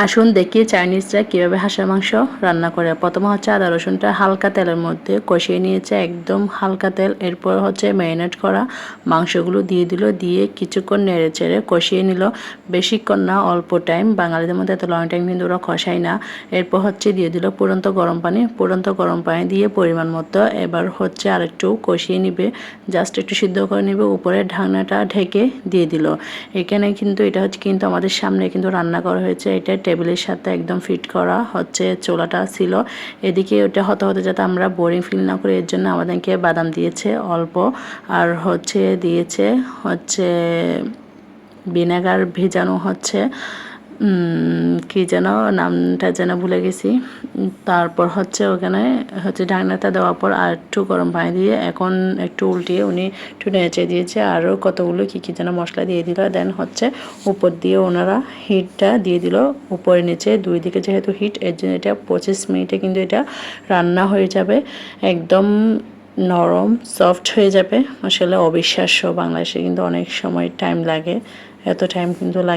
আসুন দেখি চাইনিজরা কীভাবে হাঁসের মাংস রান্না করে। প্রথমে হচ্ছে আদা রসুনটা হালকা তেলের মধ্যে কষিয়ে নিয়েছে, একদম হালকা তেল। এরপর হচ্ছে ম্যারিনেট করা মাংসগুলো দিয়ে দিল, দিয়ে কিছুক্ষণ নেড়ে চেড়ে কষিয়ে নিল। বেশিক্ষণ না, অল্প টাইম। বাঙালিদের মধ্যে এত লং টাইম কিন্তু ওরা কষায় না। এরপর হচ্ছে দিয়ে দিল ফুটন্ত গরম পানি। ফুটন্ত গরম পানি দিয়ে পরিমাণ মতো এবার হচ্ছে আরেকটু কষিয়ে নিবে, জাস্ট একটু সিদ্ধ করে নিবে। উপরে ঢাকনাটা ঢেকে দিয়ে দিল। এখানে কিন্তু এটা হচ্ছে কিন্তু আমাদের সামনে কিন্তু রান্না করা হয়েছে। এটা টেবিলের সাথে একদম ফিট করা হচ্ছে চোলাটা ছিল। এদিকে ওটা হতে হতে যাতে আমরা বোরিং ফিল না করি, এর জন্য আমাদেরকে বাদাম দিয়েছে অল্প, আর হচ্ছে দিয়েছে হচ্ছে ভিনেগার ভেজানো হচ্ছে কি যেন নামটা যেন ভুলে গেছি। তারপর হচ্ছে ওখানে হচ্ছে ঢাকনাটা দেওয়ার পর আর একটু গরম পানি দিয়ে এখন একটু উল্টিয়ে উনি একটু নেড়ে দিয়েছে, আরও কতগুলো কী কী যেন মশলা দিয়ে দিল। দেন হচ্ছে উপর দিয়ে ওনারা হিটটা দিয়ে দিল উপরে নিচে দুই দিকে, যেহেতু হিট, এর জন্য এটা 25 মিনিটে কিন্তু এটা রান্না হয়ে যাবে, একদম নরম সফট হয়ে যাবে। আসলে অবিশ্বাস্য, বাংলাদেশে কিন্তু অনেক সময় টাইম লাগে, এত টাইম কিন্তু লাগে।